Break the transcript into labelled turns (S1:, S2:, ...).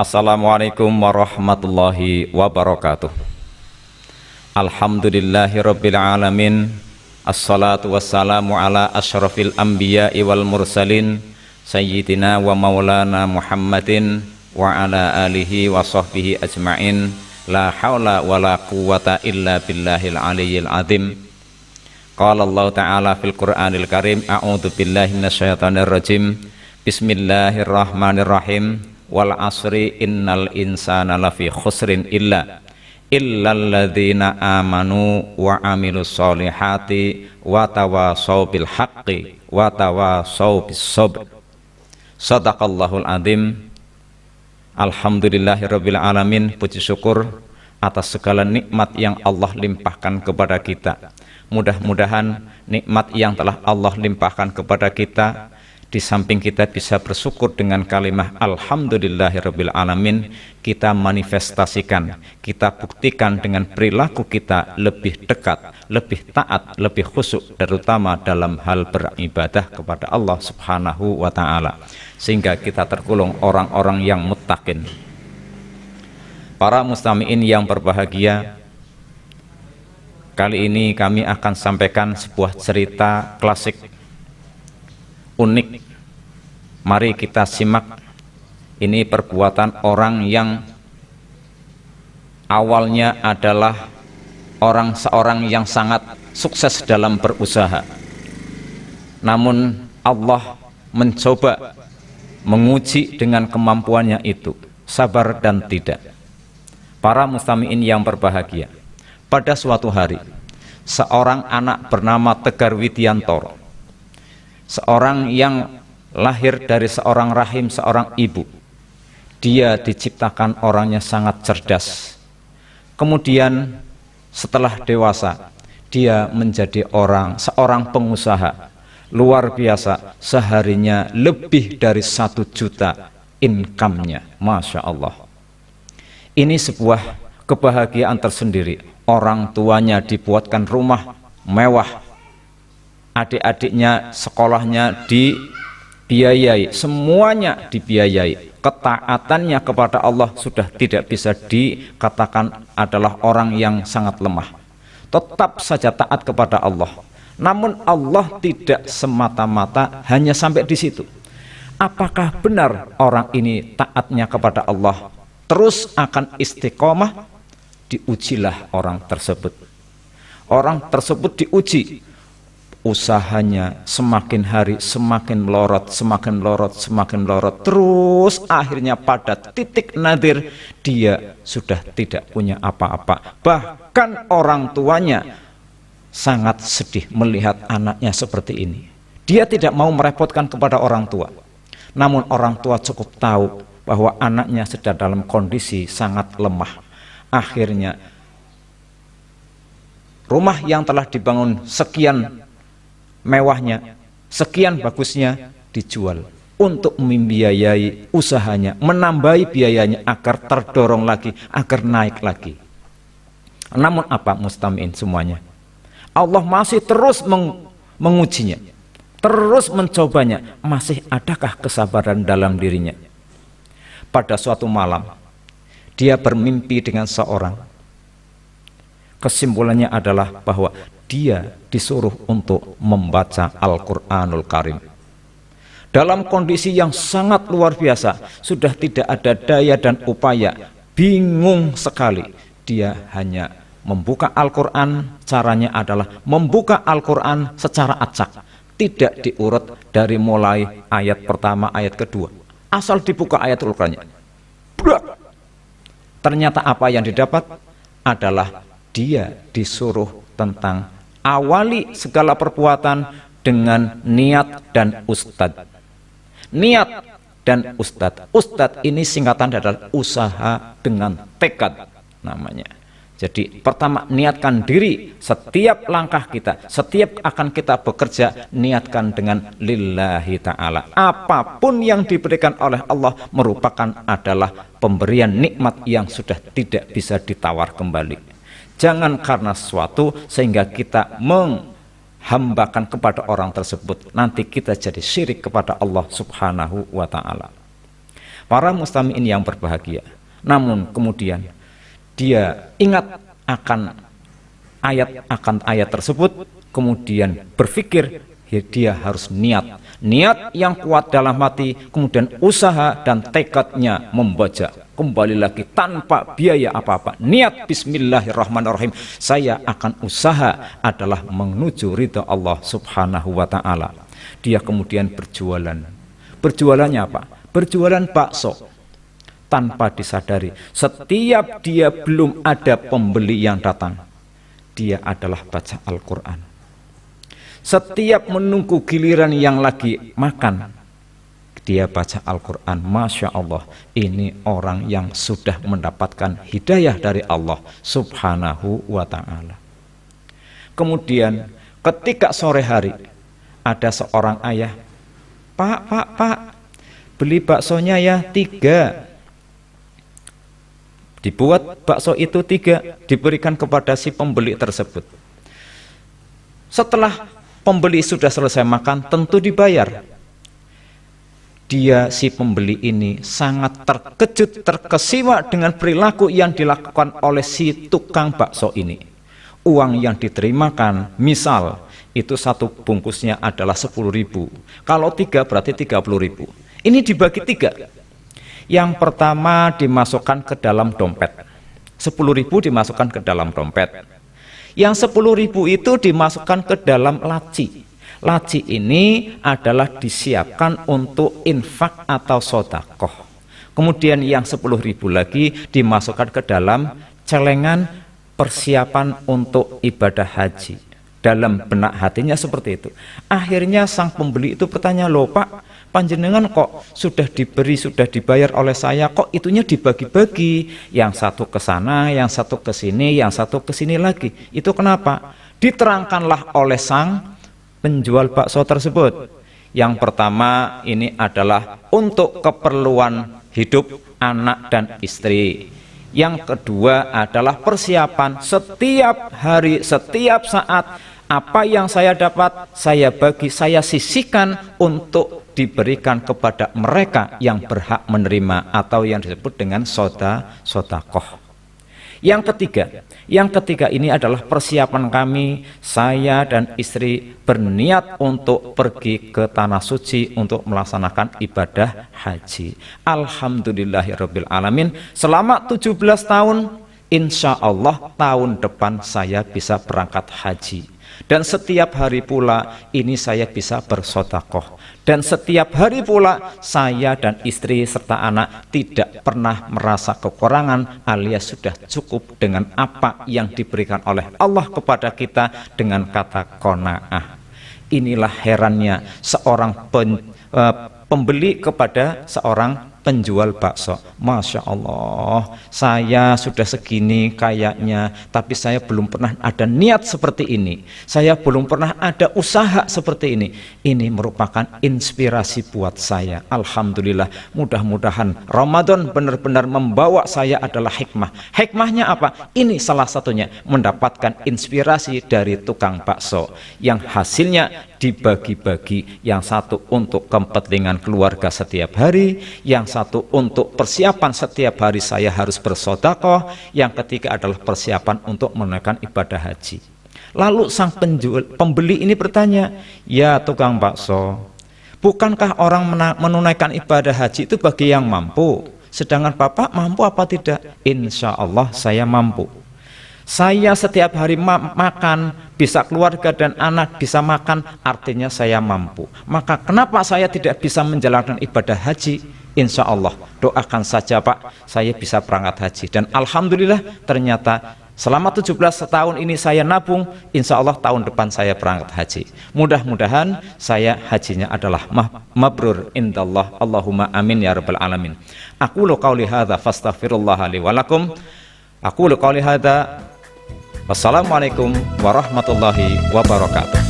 S1: Assalamualaikum warahmatullahi wabarakatuh. Alhamdulillahi rabbil alamin. Assalatu wassalamu ala asyrafil anbiya'i wal mursalin Sayyidina wa maulana Muhammadin wa ala alihi wa sahbihi ajma'in. La hawla wa la quwwata illa billahil aliyyil azim. Qala Allah ta'ala fil Qur'anil Karim, a'udzu billahi minasyaitonir rajim. Bismillahirrahmanirrahim. Wal asri innal insana lafi khusrin illalladzina amanu wa amilus solihati wa tawasaw bil haqqi wa tawasaw bis sabr. Shadaqallahul azim. Alhamdulillahirabbil alamin. Puji syukur atas segala nikmat yang Allah limpahkan kepada kita. Mudah-mudahan nikmat yang telah Allah limpahkan kepada kita, di samping kita bisa bersyukur dengan kalimah alhamdulillahirabbil alamin, kita manifestasikan, kita buktikan dengan perilaku kita lebih dekat, lebih taat, lebih khusyuk, terutama dalam hal beribadah kepada Allah Subhanahu wa taala, sehingga kita tergolong orang-orang yang muttaqin. Para mustami'in yang berbahagia, kali ini kami akan sampaikan sebuah cerita klasik unik. Mari kita simak. Ini perbuatan orang yang awalnya adalah seorang yang sangat sukses dalam berusaha, namun Allah mencoba menguji dengan kemampuannya itu, sabar dan tidak. Para mustami'in yang berbahagia, pada suatu hari seorang anak bernama Tegar Widiantoro, seorang yang lahir dari seorang rahim seorang ibu. Dia diciptakan orangnya sangat cerdas. Kemudian setelah dewasa, dia menjadi seorang pengusaha luar biasa. Seharinya lebih dari 1 juta income-nya, Masya Allah. Ini sebuah kebahagiaan tersendiri. Orang tuanya dibuatkan rumah mewah, adik-adiknya sekolahnya dibiayai, semuanya dibiayai. Ketaatannya kepada Allah sudah tidak bisa dikatakan adalah orang yang sangat lemah. Tetap saja taat kepada Allah. Namun Allah tidak semata-mata hanya sampai di situ. Apakah benar orang ini taatnya kepada Allah terus akan istiqomah? Diujilah orang tersebut. Orang tersebut diuji. Usahanya semakin hari semakin melorot, semakin melorot, semakin melorot. Terus akhirnya pada titik nadir dia sudah tidak punya apa-apa. Bahkan orang tuanya sangat sedih melihat anaknya seperti ini. Dia tidak mau merepotkan kepada orang tua. Namun orang tua cukup tahu bahwa anaknya sedang dalam kondisi sangat lemah. Akhirnya rumah yang telah dibangun sekian mewahnya, sekian bagusnya, dijual untuk membiayai usahanya, menambahi biayanya agar terdorong lagi, agar naik lagi. Namun apa mustami'in semuanya? Allah masih terus mengujinya, terus mencobanya. Masih adakah kesabaran dalam dirinya? Pada suatu malam dia bermimpi dengan seorang. Kesimpulannya adalah bahwa dia disuruh untuk membaca Al-Quranul Karim. Dalam kondisi yang sangat luar biasa, sudah tidak ada daya dan upaya, bingung sekali. Dia hanya membuka Al-Quran, caranya adalah membuka Al-Quran secara acak, tidak diurut dari mulai ayat pertama, ayat kedua. Asal dibuka ayat Al-Qurannya. Ternyata apa yang didapat adalah dia disuruh tentang awali segala perbuatan dengan niat dan ustad. Niat dan ustad. Ustad ini singkatan adalah usaha dengan tekad namanya. Jadi pertama, niatkan diri. Setiap langkah kita, setiap akan kita bekerja, niatkan dengan lillahi ta'ala. Apapun yang diberikan oleh Allah merupakan adalah pemberian nikmat yang sudah tidak bisa ditawar kembali. Jangan karena sesuatu sehingga kita menghambakan kepada orang tersebut, nanti kita jadi syirik kepada Allah Subhanahu wa ta'ala. Para mustami'in yang berbahagia. Namun kemudian dia ingat akan ayat tersebut, kemudian berpikir dia harus niat yang kuat dalam hati, kemudian usaha dan tekadnya membaca kembali lagi tanpa biaya apa-apa. Niat bismillahirrahmanirrahim, saya akan usaha adalah menuju ridha Allah subhanahu wa ta'ala. Dia kemudian berjualannya apa? Berjualan bakso. Tanpa disadari, setiap dia belum ada pembeli yang datang, dia adalah baca Al-Quran. Setiap menunggu giliran yang lagi makan, dia baca Al-Quran. Masya Allah, ini orang yang sudah mendapatkan hidayah dari Allah subhanahu wa ta'ala. Kemudian ketika sore hari, ada seorang ayah, Pak, beli baksonya ya 3. Dibuat bakso itu 3, diberikan kepada si pembeli tersebut. Setelah pembeli sudah selesai makan, tentu dibayar. Si pembeli ini sangat terkejut, terkesima dengan perilaku yang dilakukan oleh si tukang bakso ini. Uang yang diterimakan, misal itu 1 bungkusnya adalah 10.000. Kalau 3 berarti 30.000. Ini dibagi 3. Yang pertama dimasukkan ke dalam dompet, 10.000 dimasukkan ke dalam dompet. Yang 10.000 itu dimasukkan ke dalam laci. Laci ini adalah disiapkan untuk infak atau sodakoh. Kemudian yang 10.000 lagi dimasukkan ke dalam celengan persiapan untuk ibadah haji. Dalam benak hatinya seperti itu. Akhirnya sang pembeli itu bertanya, loh Pak, panjenengan kok sudah diberi, sudah dibayar oleh saya, kok itunya dibagi-bagi, yang satu ke sana, yang satu ke sini, yang satu ke sini lagi. Itu kenapa? Diterangkanlah oleh sang penjual bakso tersebut. Yang pertama ini adalah untuk keperluan hidup anak dan istri. Yang kedua adalah persiapan setiap hari, setiap saat. Apa yang saya dapat, saya bagi, saya sisihkan untuk diberikan kepada mereka yang berhak menerima, atau yang disebut dengan sodakoh. Yang ketiga ini adalah persiapan kami, saya dan istri berniat untuk pergi ke tanah suci untuk melaksanakan ibadah haji. Alhamdulillahirabbil alamin, selama 17 tahun, insya Allah tahun depan saya bisa berangkat haji. Dan setiap hari pula ini saya bisa bersodakoh. Dan setiap hari pula saya dan istri serta anak tidak pernah merasa kekurangan, alias sudah cukup dengan apa yang diberikan oleh Allah kepada kita dengan kata qanaah. Inilah herannya seorang pembeli kepada seorang penjual bakso. Masya Allah, saya sudah segini kayaknya, tapi saya belum pernah ada niat seperti ini, saya belum pernah ada usaha seperti ini. Ini merupakan inspirasi buat saya. Alhamdulillah, mudah-mudahan Ramadan benar-benar membawa saya adalah hikmah. Hikmahnya apa? Ini salah satunya, mendapatkan inspirasi dari tukang bakso yang hasilnya dibagi-bagi, yang satu untuk kepentingan keluarga setiap hari, yang satu untuk persiapan setiap hari saya harus bersedekah, yang ketiga adalah persiapan untuk menunaikan ibadah haji. Lalu sang pembeli ini bertanya, ya tukang bakso, bukankah orang menunaikan ibadah haji itu bagi yang mampu, sedangkan Bapak mampu apa tidak? Insya Allah saya mampu. Saya setiap hari makan, bisa keluarga dan anak bisa makan, artinya saya mampu. Maka kenapa saya tidak bisa menjalankan ibadah haji? Insya Allah, doakan saja Pak, saya bisa berangkat haji. Dan Alhamdulillah ternyata selama 17 tahun ini saya nabung, insya Allah tahun depan saya berangkat haji. Mudah-mudahan saya hajinya adalah mabrur indallah. Allahumma amin ya rabbal alamin. Aqulu qauli hadza fastaghfirullah li wa lakum. Aqulu qauli hadza. Wassalamualaikum warahmatullahi wabarakatuh.